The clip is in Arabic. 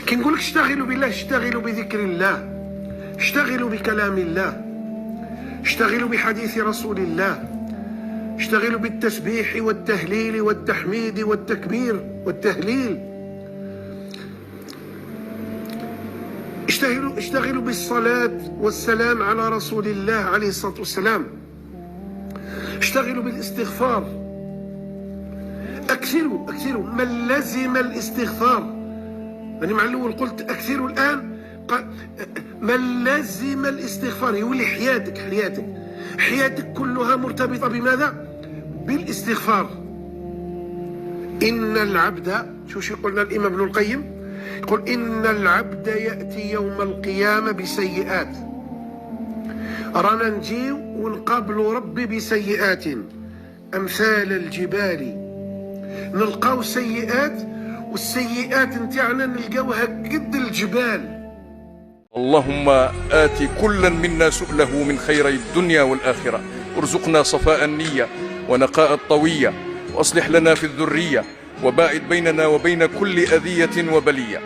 كنقول لك اشتغلوا بالله، اشتغلوا بذكر الله، اشتغلوا بكلام الله، اشتغلوا بحديث رسول الله، اشتغلوا بالتسبيح والتهليل والتحميد والتكبير والتهليل، اشتغلوا بالصلاة والسلام على رسول الله عليه الصلاة والسلام، اشتغلوا بالاستغفار، أكثروا من لزم الاستغفار. أنا مع الأول قلت أكثروا، الآن من لزم الاستغفار يولي حياتك كلها مرتبطة بماذا؟ بالاستغفار. إن العبد، شو يقولنا الإمام ابن القيم؟ يقول إن العبد يأتي يوم القيامة بسيئات، رانا نجيو ونقابلوا ربي بسيئات أمثال الجبال، نلقاو سيئات، والسيئات نتاعنا نلقاوها قد الجبال. اللهم آت كلا منا سؤله من خيري الدنيا والآخرة، ارزقنا صفاء النية ونقاء الطوية، وأصلح لنا في الذرية، وباعد بيننا وبين كل أذية وبلية.